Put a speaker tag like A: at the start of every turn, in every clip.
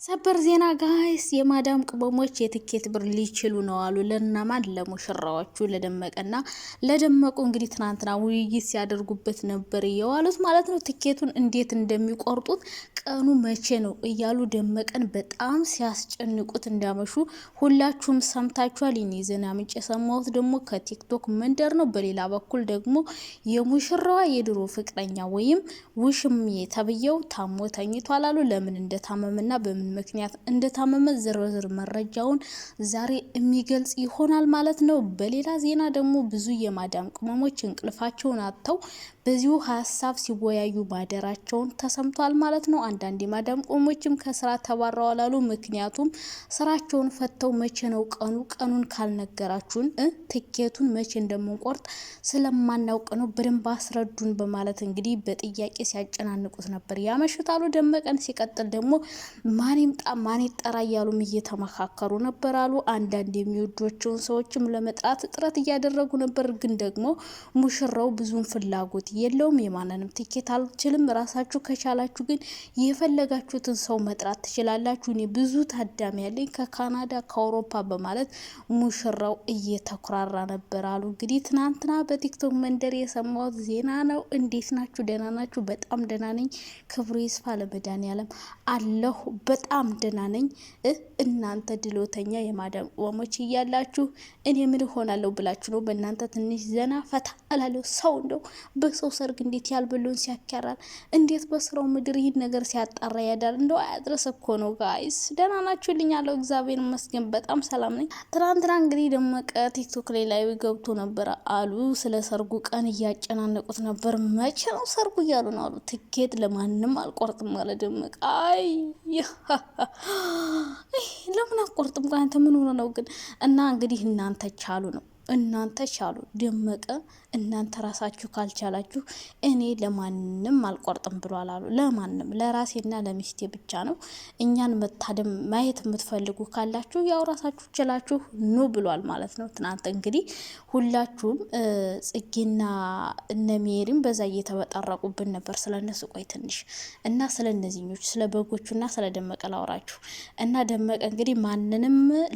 A: ሰበር ዜና ጋይስ የማዳም ቅመሞች የትኬት ብር ሊችሉ ነው አሉ። ለነማን? ለሙሽራዎቹ ለደመቀና ለደመቁ እንግዲህ ትናንትና ውይይት ሲያደርጉበት ነበር የዋሉት ማለት ነው። ትኬቱን እንዴት እንደሚቆርጡት ቀኑ መቼ ነው እያሉ ደመቀን በጣም ሲያስጨንቁት እንዳመሹ ሁላችሁም ሰምታችኋል። ይህን ዜና ምንጭ የሰማሁት ደግሞ ከቲክቶክ መንደር ነው። በሌላ በኩል ደግሞ የሙሽራዋ የድሮ ፍቅረኛ ወይም ውሽምዬ ተብየው ታሞ ተኝቷል አሉ። ለምን እንደታመመና በምን ምክንያት እንደታመመ ዝርዝር መረጃውን ዛሬ የሚገልጽ ይሆናል ማለት ነው። በሌላ ዜና ደግሞ ብዙ የማዳም ቅመሞች እንቅልፋቸውን አጥተው በዚሁ ሀሳብ ሲወያዩ ማደራቸውን ተሰምቷል ማለት ነው። አንዳንድ የማዳም ቅመሞችም ከስራ ተባረዋል አሉ። ምክንያቱም ስራቸውን ፈተው መቼ ነው ቀኑን ካልነገራችሁን ትኬቱን መቼ እንደምንቆርጥ ስለማናውቅ ነው በደንብ አስረዱን በማለት እንግዲህ በጥያቄ ሲያጨናንቁት ነበር ያመሽታሉ። ደመቀን ሲቀጥል ደግሞ ማን ይምጣ ማን ይጠራ እያሉም እየተመካከሩ ነበር አሉ። አንዳንድ የሚወዷቸውን ሰዎችም ለመጥራት ጥረት እያደረጉ ነበር። ግን ደግሞ ሙሽራው ብዙም ፍላጎት የለውም። የማንንም ትኬት አልችልም፣ ራሳችሁ ከቻላችሁ ግን የፈለጋችሁትን ሰው መጥራት ትችላላችሁ፣ እኔ ብዙ ታዳሚ ያለኝ ከካናዳ ከአውሮፓ በማለት ሙሽራው እየተኩራራ ነበር አሉ። እንግዲህ ትናንትና በቲክቶክ መንደር የሰማሁት ዜና ነው። እንዴት ናችሁ? ደህና ናችሁ? በጣም ደህና ነኝ። ክብሩ ይስፋ ለመድኃኒዓለም አለሁ። በጣም ደህና ነኝ። እናንተ ድሎተኛ የማዳም ቅመሞች እያላችሁ እኔ ምን ሆናለሁ ብላችሁ ነው? በእናንተ ትንሽ ዘና ፈታ አላለሁ። ሰው እንደው በሰው ሰርግ እንዴት ያልበሉን ሲያከራል፣ እንዴት በስራው ምድር ይህን ነገር ሲያጣራ ያዳል። እንደው አያድረስ እኮ ነው ጋይስ። ደህና ናችሁልኝ? አለው እግዚአብሔር ይመስገን በጣም ሰላም ነኝ። ትናንትና እንግዲህ ደመቀ ቲክቶክ ላይ ገብቶ ነበር አሉ። ስለ ሰርጉ ቀን እያጨናነቁት ነበር። መቼ ነው ሰርጉ እያሉ ነው አሉ። ትኬት ለማንም አልቆርጥም ማለት ደመቀ። አይ ለምን አቆርጥም? አንተ ምን ሆነ ነው ግን? እና እንግዲህ እናንተ ቻሉ ነው እናንተ ቻሉ። ደመቀ እናንተ ራሳችሁ ካልቻላችሁ እኔ ለማንም አልቆርጥም ብሏል አሉ። ለማንም ለራሴና ለሚስቴ ብቻ ነው። እኛን መታደም ማየት የምትፈልጉ ካላችሁ ያው ራሳችሁ ችላችሁ ኑ ብሏል ማለት ነው። ትናንት እንግዲህ ሁላችሁም ጽጌና እነ ሜሪም በዛ እየተበጣረቁብን ነበር ስለነሱ። ቆይ ትንሽ እና ስለነዚህኞች ስለ በጎቹና ስለ ደመቀ ላውራችሁ እና ደመቀ እንግዲህ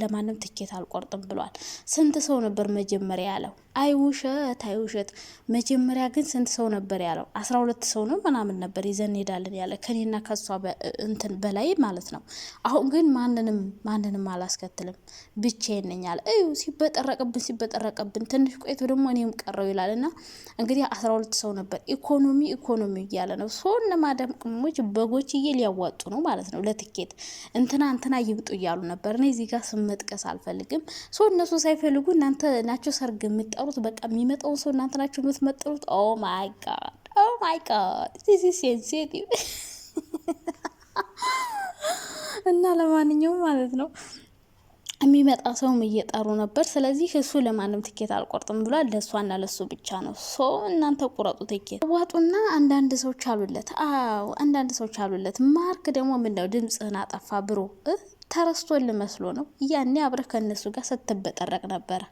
A: ለማንም ትኬት አልቆርጥም ብሏል። ስንት ሰው ነበር መጀመሪያ ያለው? አይውሸት መጀመሪያ ግን ስንት ሰው ነበር ያለው? 12 ሰው ነው ምናምን ነበር ይዘን ሄዳለን ያለ ከኔና ከሷ እንትን በላይ ማለት ነው። አሁን ግን ማንንም አላስከትልም ብቻዬን ነኝ አለ። ሲበጠረቅብን ትንሽ ቆይቶ ደግሞ እኔም ቀረው ይላልና እንግዲህ 12 ሰው ነበር። ኢኮኖሚ እያለ ነው። ሶነ ማዳም ቅመሞች በጎችዬ ሊያዋጡ ነው ማለት ነው ለትኬት እንትና ይብጡ እያሉ ነበር። እኔ እዚህ ጋር ስም መጥቀስ አልፈልግም። እነሱ ሳይፈልጉ እናንተ ናቸው ሰርግ የምትጠሩት። በቃ የሚመጣውን ሰው እናንተ ናቸው የምትመጥሩት። ኦ ማይ ጋድ this is sensitive እና ለማንኛውም ማለት ነው የሚመጣ ሰውም እየጠሩ ነበር። ስለዚህ እሱ ለማንም ትኬት አልቆርጥም ብሏል። ለሷና ለሱ ብቻ ነው። እናንተ ቁረጡ ትኬት ዋጡና አንዳንድ ሰዎች አሉለት። አንዳንድ ሰዎች አሉለት። ማርክ ደግሞ ምንድነው ድምጽህን አጠፋ ብሮ ተረስቶል መስሎ ነው። ያኔ አብረህ ከነሱ ጋር ስትበጠረቅ ነበረ።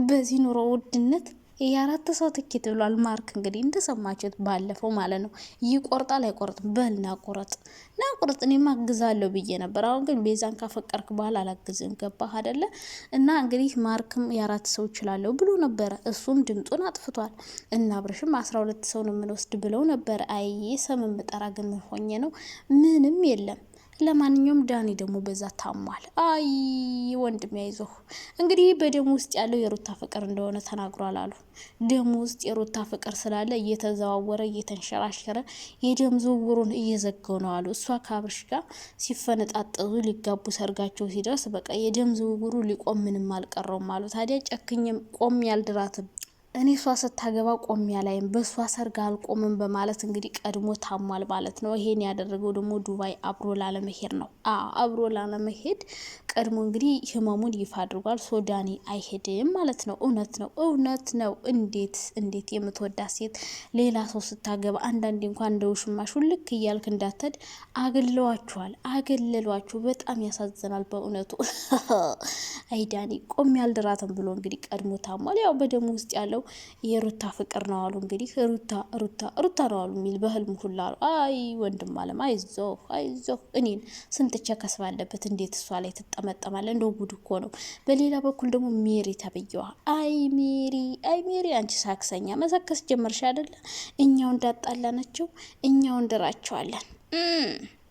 A: በዚህ ኑሮ ውድነት የ4 ሰው ትኬት ብሏል ማርክ። እንግዲህ እንደሰማችሁት ባለፈው ማለት ነው። ይቆርጣል አይቆርጥም? በልና ቁረጥ እኔማ አግዛለሁ ብዬ ነበር። አሁን ግን ቤዛን ካፈቀርክ በኋላ አላግዝም። ገባህ አይደለ? እና እንግዲህ ማርክም የ4 ሰው ይችላለሁ ብሎ ነበረ። እሱም ድምጡን አጥፍቷል። እና አብረሽም 12 ሰው ነው የምንወስድ ብለው ነበረ። አይ ሰም ምጠራ ግን ምን ሆኜ ነው? ምንም የለም። ለማንኛውም ዳኒ ደግሞ በዛ ታሟል። አይ ወንድም ያይዞህ እንግዲህ በደሙ ውስጥ ያለው የሩታ ፍቅር እንደሆነ ተናግሯል አሉ። ደሙ ውስጥ የሩታ ፍቅር ስላለ እየተዘዋወረ እየተንሸራሸረ የደም ዝውውሩን እየዘጋው ነው አሉ። እሷ ከአብርሽ ጋር ሲፈነጣጠዙ ሊጋቡ ሰርጋቸው ሲደርስ በቃ የደም ዝውውሩ ሊቆም ምንም አልቀረውም አሉ። ታዲያ ጨክኝም ቆም ያልድራትም እኔ እሷ ስታገባ ቆሚያ ላይም በእሷ ሰርግ አልቆምም በማለት እንግዲህ ቀድሞ ታሟል ማለት ነው። ይሄን ያደረገው ደግሞ ዱባይ አብሮ ላለመሄድ ነው። አብሮ ላለመሄድ ቀድሞ እንግዲህ ህመሙን ይፋ አድርጓል። ዳኒ አይሄድም ማለት ነው። እውነት ነው። እንዴት የምትወዳት ሴት ሌላ ሰው ስታገባ አንዳንዴ እንኳን እንደ ውሽማሽ ልክ እያልክ እንዳትሄድ አገለሏችሁ። በጣም ያሳዝናል በእውነቱ። አይ ዳኒ ቆም ያልድራትም ብሎ እንግዲህ ቀድሞ ታሟል። ያው በደሙ ውስጥ ያለው የሩታ ፍቅር ነው አሉ እንግዲህ ሩታ ነው አሉ የሚል በህልሙ ሁላ አሉ። አይ ወንድም አለም አይዞህ እኔን ስንት ቸከስ ባለበት እንዴት እሷ ላይ ትጠመጠማለ? እንደው ጉድ እኮ ነው። በሌላ በኩል ደግሞ ሜሪ ተብየዋ አይ ሜሪ አንቺ ሳክሰኛ መሰከስ ጀመርሽ አይደለ? እኛው እንዳጣላ ናቸው እኛው እንደራቸዋለን።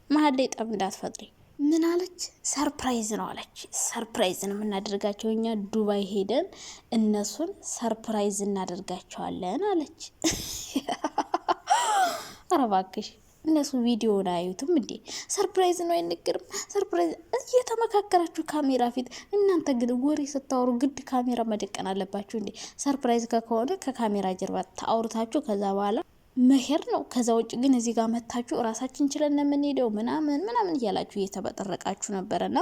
A: መሀል ላይ ጠብ እንዳትፈጥሪ። ምን አለች? ሰርፕራይዝ ነው አለች። ሰርፕራይዝ ነው የምናደርጋቸው እኛ ዱባይ ሄደን እነሱን ሰርፕራይዝ እናደርጋቸዋለን አለች። ኧረ እባክሽ እነሱ ቪዲዮን አያዩትም እንዴ? ሰርፕራይዝ ነው አይነገርም? ሰርፕራይዝ እየተመካከራችሁ ካሜራ ፊት። እናንተ ግን ወሬ ስታወሩ ግድ ካሜራ መደቀን አለባችሁ እንዴ? ሰርፕራይዝ ከሆነ ከካሜራ ጀርባ ታውሩታችሁ ከዛ በኋላ መሄድ ነው። ከዛ ውጭ ግን እዚህ ጋር መታችሁ እራሳችን ችለን የምንሄደው ምናምን እያላችሁ እየተበጠረቃችሁ ነበረና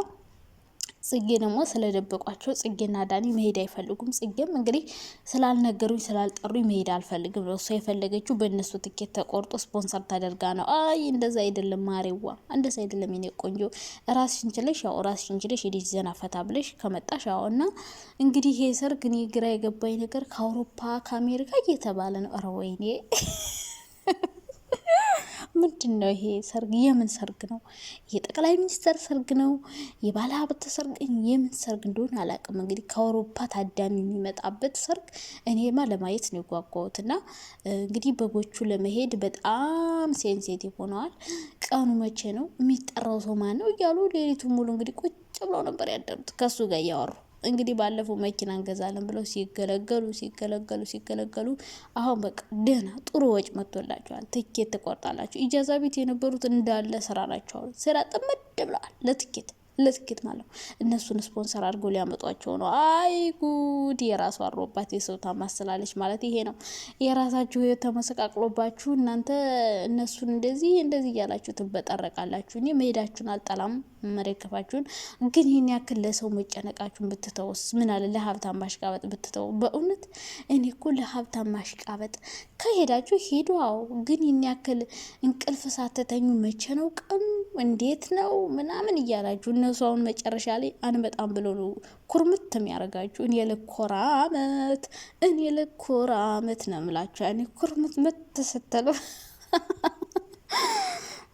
A: ጽጌ ደግሞ ስለደበቋቸው ጽጌና ዳኒ መሄድ አይፈልጉም። ጽጌም እንግዲህ ስላልነገሩኝ ስላልጠሩኝ መሄድ አልፈልግም ነው። እሷ የፈለገችው በእነሱ ትኬት ተቆርጦ ስፖንሰር ታደርጋ ነው። አይ እንደዛ አይደለም ማሬዋ፣ እንደዛ አይደለም የኔ ቆንጆ። ራስሽን ችለሽ ሄደሽ ዘና ፈታ ብለሽ ከመጣሽ እና እንግዲህ ይሄ ሰርግ እኔ ግራ የገባኝ ነገር ከአውሮፓ ከአሜሪካ እየተባለ ነው። ኧረ ወይኔ ምንድን ነው ይሄ ሰርግ? የምን ሰርግ ነው? የጠቅላይ ሚኒስተር ሰርግ ነው? የባለ ሀብት ሰርግ? የምን ሰርግ እንደሆነ አላውቅም። እንግዲህ ከአውሮፓ ታዳሚ የሚመጣበት ሰርግ እኔማ ለማየት ነው የጓጓሁት። እና እንግዲህ በጎቹ ለመሄድ በጣም ሴንሴቲቭ ሆነዋል። ቀኑ መቼ ነው? የሚጠራው ሰው ማን ነው? እያሉ ሌሊቱን ሙሉ እንግዲህ ቁጭ ብለው ነበር ያደሩት ከሱ ጋር እያወሩ። እንግዲህ ባለፈው መኪና እንገዛለን ብለው ሲገለገሉ አሁን በቃ ደህና ጥሩ ወጭ መጥቶላቸዋል። ትኬት ትቆርጣላችሁ። ኢጃዛ ቤት የነበሩት እንዳለ ስራ ናቸው። ስራ ጥምድ ብለዋል ለትኬት ማለት ነው። እነሱን ስፖንሰር አድርጎ ሊያመጧቸው ነው። አይ ጉድ! የራሱ አሮባት የሰው ታማስላለች ማለት ይሄ ነው። የራሳችሁ ህይወት ተመሰቃቅሎባችሁ እናንተ እነሱን እንደዚህ እያላችሁ ትበጠረቃላችሁ። እኔ መሄዳችሁን አልጠላም፣ መደገፋችሁን ግን ይህን ያክል ለሰው መጨነቃችሁን ብትተውስ ምን አለ? ለሀብታም ማሽቃበጥ ብትተው። በእውነት እኔ እኮ ለሀብታም ማሽቃበጥ ከሄዳችሁ ሄዱ። አዎ ግን ይህን ያክል እንቅልፍ ሳትተኙ መቼ ነው ቀኑ እንዴት ነው ምናምን እያላችሁ እነሱ አሁን መጨረሻ ላይ አንበጣም ብሎ ነው ኩርምት የሚያደርጋችሁ። እኔ ለኮራመት ነው የምላችሁ። እኔ ኩርምት ስትለው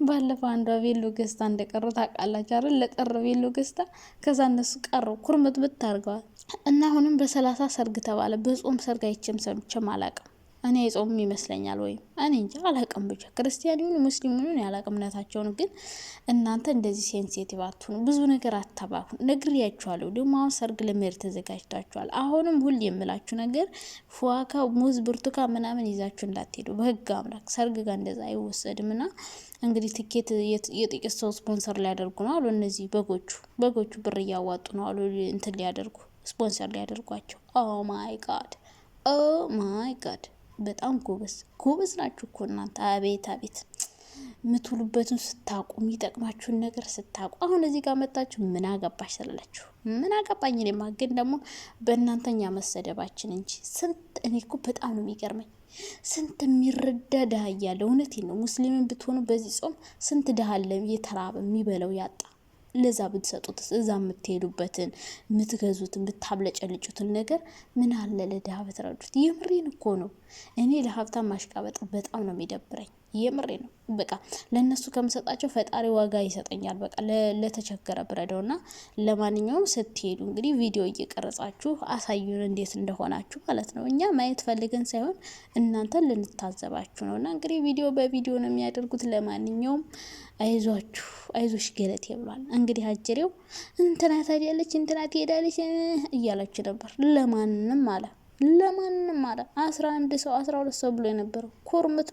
A: ባለፈው አንዷ ቬሎ ገዝታ እንደቀሩ ታውቃላችሁ አይደል? ለቀረ ቬሎ ገዝታ ከዛ እነሱ ቀሩ ኩርምት ብታርገዋል። እና አሁንም በ30 ሰርግ ተባለ። በጾም ሰርግ አይቼም ሰምቼም አላውቅም። እኔ የጾም ይመስለኛል ወይም እኔ እንጃ አላውቅም። ብቻ ክርስቲያን ይሁን ሙስሊም ይሁን ያላውቅም እምነታቸውን። ግን እናንተ እንደዚህ ሴንሲቲቭ አትሁኑ፣ ብዙ ነገር አታባሁን። ነግሬያችኋለሁ። ደግሞ አሁን ሰርግ ለመሄድ ተዘጋጅታችኋል። አሁንም ሁሌ የምላችሁ ነገር ፏካ ሙዝ ብርቱካን ምናምን ይዛችሁ እንዳትሄዱ በህግ አምላክ። ሰርግ ጋር እንደዛ አይወሰድም። እና እንግዲህ ትኬት የጥቂት ሰው ስፖንሰር ሊያደርጉ ነው አሉ። እነዚህ በጎቹ ብር እያዋጡ ነው አሉ እንትን ሊያደርጉ ስፖንሰር ሊያደርጓቸው። ኦ ማይ ጋድ በጣም ጎበዝ ናችሁ እኮ እናንተ። አቤት የምትውሉበትን ስታቁ የሚጠቅማችሁን ነገር ስታቁ። አሁን እዚህ ጋር መጣችሁ ምን አገባሽ ስላላችሁ ምን አገባኝ። እኔማ ግን ደግሞ በእናንተኛ መሰደባችን እንጂ እኔ እኮ በጣም ነው የሚገርመኝ። ስንት የሚረዳ ድሃ እያለ እውነቴን ነው። ሙስሊምን ብትሆኑ በዚህ ጾም ስንት ድሃ አለ የተራበ የሚበለው ያጣ። ለዛ ብትሰጡት እዛ የምትሄዱበትን የምትገዙትን ብታብለጨልጩትን ነገር ምን አለ ለድሃ ብትረዱት። የምሬን እኮ ነው። እኔ ለሀብታም ማሽቃበጥ በጣም ነው የሚደብረኝ። የምሬ ነው። በቃ ለነሱ ከምሰጣቸው ፈጣሪ ዋጋ ይሰጠኛል። በቃ ለተቸገረ ብረደውና ለማንኛውም ስትሄዱ እንግዲህ ቪዲዮ እየቀረጻችሁ አሳዩን እንዴት እንደሆናችሁ ማለት ነው። እኛ ማየት ፈልገን ሳይሆን እናንተን ልንታዘባችሁ ነውና እንግዲህ ቪዲዮ በቪዲዮ ነው የሚያደርጉት። ለማንኛውም አይዞሽ ገለቴ ብሏል። እንግዲህ አጀሬው እንትና ታዲያለች እንትና ትሄዳለች እያላችሁ ነበር። ለማንንም አለ 11 ሰው 12 ሰው ብሎ የነበረው ኮርምት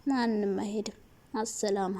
A: ማንም አይሄድም። አሰላማ